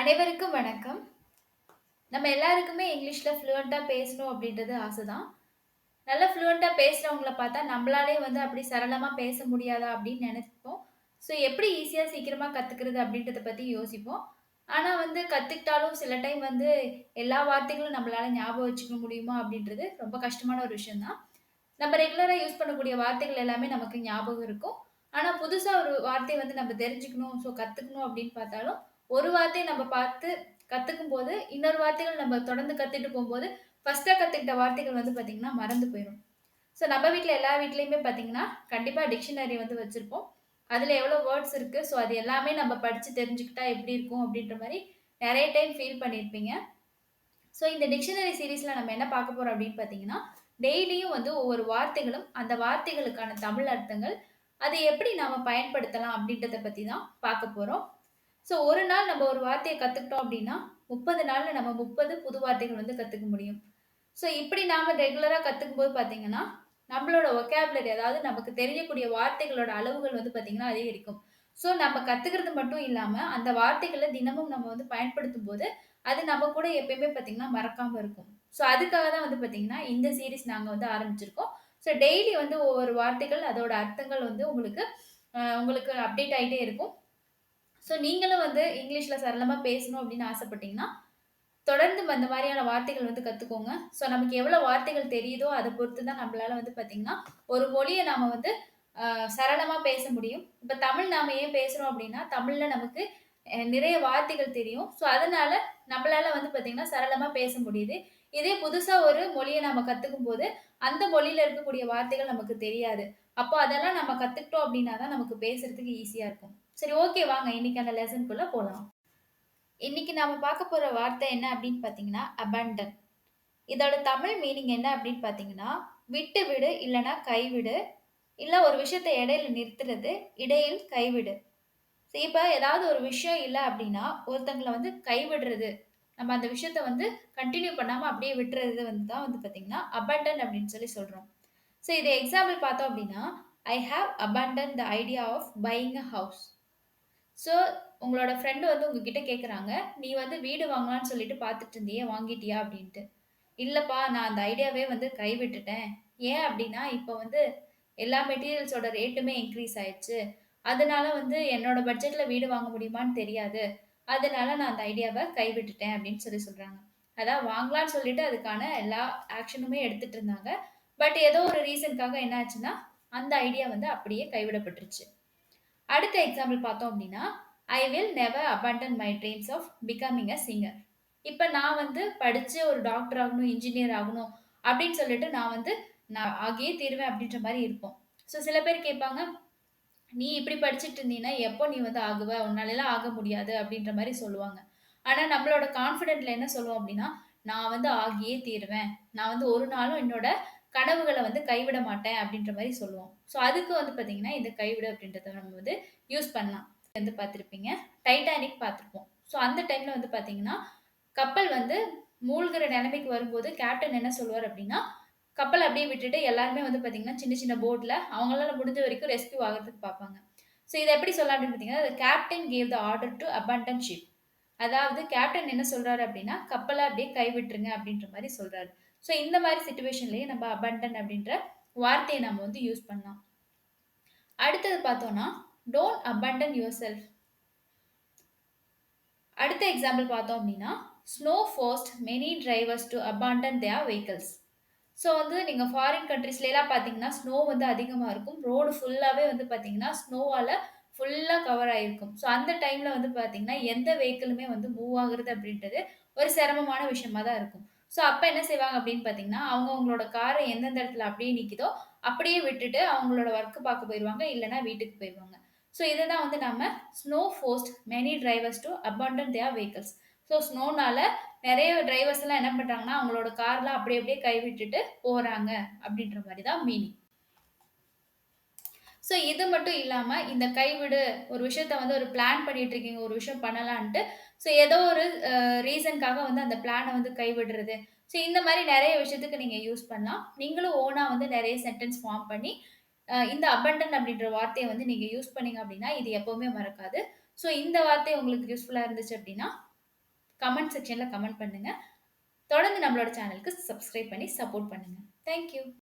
அனைவருக்கும் வணக்கம். நம்ம எல்லாருக்குமே இங்கிலீஷ்ல ஃப்ளூயன்ட்டா பேசணும் அப்படின்றது ஆசை தான். நல்லா ஃப்ளூயன்ட்டா பேசுறவங்கள பார்த்தா, நம்மளாலயே வந்து அப்படி சரளமா பேச முடியாதா அப்படின்னு நெனைப்போம். ஸோ எப்படி ஈஸியா சீக்கிரமா கத்துக்கிறது அப்படின்றத பத்தி யோசிப்போம். ஆனா வந்து கத்துக்கிட்டாலும் சில டைம் வந்து எல்லா வார்த்தைகளும் நம்மளால ஞாபகம் வச்சுக்க முடியுமா அப்படின்றது ரொம்ப கஷ்டமான ஒரு விஷயம் தான். நம்ம ரெகுலரா யூஸ் பண்ணக்கூடிய வார்த்தைகள் எல்லாமே நமக்கு ஞாபகம் இருக்கும். ஆனா, புதுசா ஒரு வார்த்தை வந்து நம்ம தெரிஞ்சுக்கணும், கத்துக்கணும் அப்படின்னு பார்த்தாலும், ஒரு வார்த்தைய நம்ம பார்த்து கத்துக்கும்போது, இன்னொரு வார்த்தைகள் நம்ம தொடர்ந்து கத்துட்டு போம்போது, ஃபர்ஸ்ட்டா கத்துக்கிட்ட வார்த்தைகள் வந்து பார்த்தீங்கன்னா, மறந்து போயிரும். நம்ம வீட்ல எல்லா வீட்லயுமே பார்த்தீங்கன்னா, கண்டிப்பா டிக்ஷனரி வந்து வச்சிருப்போம். அதுல எவ்வளோ வேர்ட்ஸ் இருக்கு, அது எல்லாமே நம்ம படிச்சு தெரிஞ்சுக்கிட்டா எப்படி இருக்கும் அப்படின்ற மாரி நெறைய டைம் ஃபீல் பண்ணியிருப்பீங்க. இந்த டிக்ஷனரி சீரிஸ்ல நம்ம என்ன பார்க்க போறோம் அப்படின்னு பார்த்தீங்கன்னா, டெய்லியும் வந்து ஒவ்வொரு வார்த்தைகளும், அந்த வார்த்தைகளுக்கான தமிழ் அர்த்தங்கள், அதை எப்படி நாம பயன்படுத்தலாம் அப்படின்றத பத்தி தான் பார்க்க போறோம். ஒரு நாள் நம்ம ஒரு வார்த்தைய கத்துக்கிட்டோம் அப்படின்னா, 30 நாள்ல நம்ம 30 புது வார்த்தைகள் வந்து கத்துக்க முடியும். இப்படி நாம ரெகுலரா கத்துக்கும்போது பார்த்தீங்கன்னா, நம்மளோட வொக்காபுலரி அதாவது நமக்கு தெரியக்கூடிய வார்த்தைகளோட அளவுகள் வந்து பார்த்தீங்கன்னா அதிகரிக்கும். நம்ம கத்துக்கிறது மட்டும் இல்லாம, அந்த வார்த்தைகள தினமும் நம்ம வந்து பயன்படுத்தும்போது, அது நம்ம கூட எப்பயுமே பார்த்தீங்கன்னா மறக்காம இருக்கும். அதுக்காக தான் வந்து பார்த்தீங்கன்னா, இந்த சீரிஸ் நாங்க வந்து ஆரம்பிச்சிருக்கோம். டெய்லி வந்து ஒவ்வொரு வார்த்தைகள், அதோட அர்த்தங்கள் வந்து உங்களுக்கு அப்டேட் ஆயிட்டே இருக்கும். நீங்களும் வந்து இங்கிலீஷ்ல சரளமா பேசணும் அப்படின்னு ஆசைப்பட்டீங்கன்னா, தொடர்ந்து அந்த மாரியான வார்த்தைகள் வந்து கத்துக்கோங்க. நமக்கு எவ்வளோ வார்த்தைகள் தெரியுதோ, அத பொறுத்து தான் நம்மளால வந்து பார்த்தீங்கன்னா, ஒரு மொழிய நாம வந்து சரளமா பேச முடியும். இப்ப தமிழ் நாம ஏன் பேசுறோம் அப்டின்னா, தமிழ்ல நமக்கு நிறைய வார்த்தைகள் தெரியும். அதனால நம்மளால வந்து பார்த்தீங்கன்னா, சரளமா பேச முடியுது. இதே புதுசா ஒரு மொழிய நாம கத்துக்கும்போது, அந்த மொழியில இருக்கக்கூடிய வார்த்தைகள் நமக்கு தெரியாது. அப்போ அதெல்லாம் நம்ம கத்துக்கிட்டோம் அப்டின்னா தான் நமக்கு பேசுறதுக்கு ஈஸியா இருக்கும். சரி ஓகே வாங்க இன்னைக்கான லெசன்க்குள்ள போலாம். இன்னைக்கு நாம பார்க்க போற வார்த்தை என்ன அப்படின்னு பார்த்தீங்கன்னா, அபாண்டன். இதோட தமிழ் மீனிங் என்ன அப்படின்னு பார்த்தீங்கன்னா, விட்டு விடு, இல்லன்னா கைவிடு, இல்ல ஒரு விஷயத்த இடையில நிறுத்துறது, இடையில் கைவிடு. இப்ப ஏதாவது ஒரு விஷயம் இல்ல அப்படின்னா, ஒருத்தங்கள வந்து கைவிடுறது. நம்ம அந்த விஷயத்த வந்து கன்டின்யூ பண்ணாம அப்படியே விட்டுறது வந்து தான் வந்து பார்த்தீங்கன்னா, அபாண்டன் அப்படின்னு சொல்லி சொல்றோம். இது எக்ஸாம்பிள் பார்த்தோம் அப்படின்னா, I have abandoned the idea of buying a house. So, உங்களோட ஃப்ரெண்ட் வந்து உங்ககிட்ட கேட்குறாங்க, "நீ வந்து வீடு வாங்கலான்னு சொல்லிட்டு பார்த்துட்டு இருந்தியே, வாங்கிட்டியா?" அப்படின்ட்டு. "இல்லப்பா, நான் அந்த ஐடியாவே வந்து கைவிட்டுட்டேன். ஏன் அப்படின்னா, இப்ப வந்து எல்லா மெட்டீரியல்ஸோட ரேட்டுமே இன்க்ரீஸ் ஆயிருச்சு. அதனால வந்து என்னோட பட்ஜெட்ல வீடு வாங்க முடியுமான்னு தெரியாது. அதனால நான் அந்த ஐடியாவ கைவிட்டுட்டேன்." அப்படின்னு சொல்லி சொல்றாங்க. அதான் வாங்கலான்னு சொல்லிட்டு அதுக்கான எல்லா ஆக்ஷனுமே எடுத்துட்டு இருந்தாங்க. பட் ஏதோ ஒரு ரீசன்க்காக என்ன ஆச்சுன்னா, அந்த ஐடியா வந்து அப்படியே கைவிடப்பட்டுருச்சு. அடுத்த எக்ஸாம்பிள் பார்த்தோம் அப்படின்னா, I will never abandon my dreams of becoming a singer. இப்ப நான் வந்து படிச்சு ஒரு டாக்டர் ஆகணும், இன்ஜினியர் ஆகணும் அப்படின்னு சொல்லிட்டு நான் ஆகியே தீருவேன் அப்படின்ற மாரி இருப்போம். சில பேர் கேட்பாங்க, "நீ இப்படி படிச்சுட்டு இருந்தீன்னா, எப்போ நீ வந்து ஆகுவ? உன்னாலலாம் ஆக முடியாது." அப்படின்ற மாரி சொல்லுவாங்க. ஆனா நம்மளோட கான்ஃபிடென்ட்ல என்ன சொல்லுவோம் அப்படின்னா, "நான் வந்து ஆகியே தீருவேன். நான் வந்து ஒரு நாளும் என்னோட கனவுகள வந்து கைவிட மாட்டேன்." அப்படின்ற மாரி சொல்லுவோம். அதுக்கு வந்து பார்த்தீங்கன்னா, இந்த கைவிடு அப்படின்றத நம்ம வந்து யூஸ் பண்ணலாம். வந்து பார்த்திருப்பீங்க. டைட்டானிக் பார்த்திருப்போம். அந்த டைம்ல வந்து பார்த்தீங்கன்னா, கப்பல் வந்து மூழ்குற நிலைமைக்கு வரும்போது கேப்டன் என்ன சொல்லுவார் அப்படின்னா, கப்பல அப்படியே விட்டுட்டு எல்லாருமே வந்து பார்த்தீங்கன்னா, சின்ன சின்ன போட்ல அவங்களால முடிஞ்ச வரைக்கும் ரெஸ்க்யூ ஆகுறதுக்கு பார்ப்பாங்க. இத எப்படி சொல்லலாம் அப்படின்னு பார்த்தீங்கன்னா, "the captain gave the order to abandon ship." அதாவது கேப்டன் என்ன சொல்றாரு அப்படின்னா, "கப்பல அப்படியே கைவிட்டுருங்க." அப்படின்ற மாரி சொல்றாரு. இந்த மாரி சிச்சுவேஷன்லயே நம்ம அபாண்டன் அப்படின்ற வார்த்தைய நம்ம வந்து யூஸ் பண்ணலாம். அடுத்தது பார்த்தோம்னா, டோன்ட் அபாண்டன் யுவர்செல்ஃப். அடுத்த எக்ஸாம்பிள் பார்த்தோம் அப்படின்னா, snow forced many drivers to abandon their vehicles. வந்து நீங்க ஃபாரின் கண்ட்ரீஸ்லலாம் பார்த்தீங்கன்னா, ஸ்னோ வந்து அதிகமா இருக்கும். ரோடு ஃபுல்லாவே வந்து பார்த்தீங்கன்னா, ஸ்னோவால ஃபுல்லா கவர் ஆயிருக்கும். அந்த டைம்ல வந்து பார்த்தீங்கன்னா, எந்த வெஹிக்கிளுமே வந்து மூவ் ஆகுறது அப்படின்றது ஒரு சிரமமான விஷயமா தான் இருக்கும். அப்ப என்ன செய்வாங்க அப்படின்னு பார்த்தீங்கன்னா, அவங்க அவங்களோட கார எந்தெந்த இடத்துல அப்படியே நிக்குதோ, அப்படியே விட்டுட்டு அவங்களோட ஒர்க் பார்க்க போயிருவாங்க. இல்லன்னா வீட்டுக்கு போயிருவாங்க. இத தான் வந்து நாம snow forced many drivers to abandon their vehicles. ஸ்னோனால நெறைய டிரைவர்ஸ்லாம் என்ன பண்றாங்கன்னா, அவங்களோட கார்லாம் அப்படி அப்படியே கைவிட்டுட்டு போறாங்க அப்படின்ற மாரி தான் மீனிங். இது மட்டும் இல்லாம, இந்த கைவிடு ஒரு விஷயத்த வந்து ஒரு பிளான் பண்ணிட்டு இருக்கீங்க, ஒரு விஷயம் பண்ணலான்ட்டு. ஏதோ ஒரு ரீசன்க்காக வந்து அந்த பிளான வந்து கைவிடுறது. இந்த மாரி நெறைய விஷயத்துக்கு நீங்க யூஸ் பண்ணலாம். நீங்களும் ஓனா வந்து நெறைய சென்டென்ஸ் ஃபார்ம் பண்ணி, இந்த அபண்டன்ட் அப்படின்ற வார்த்தைய வந்து நீங்க யூஸ் பண்ணீங்க அப்படின்னா, இது எப்பவுமே மறக்காது. இந்த வார்த்தை உங்களுக்கு யூஸ்ஃபுல்லா இருந்துச்சு அப்படின்னா, கமெண்ட் செக்ஷன்ல கமெண்ட் பண்ணுங்க. தொடர்ந்து நம்மளோட சேனலுக்கு சப்ஸ்கிரைப் பண்ணி சப்போர்ட் பண்ணுங்க. Thank you.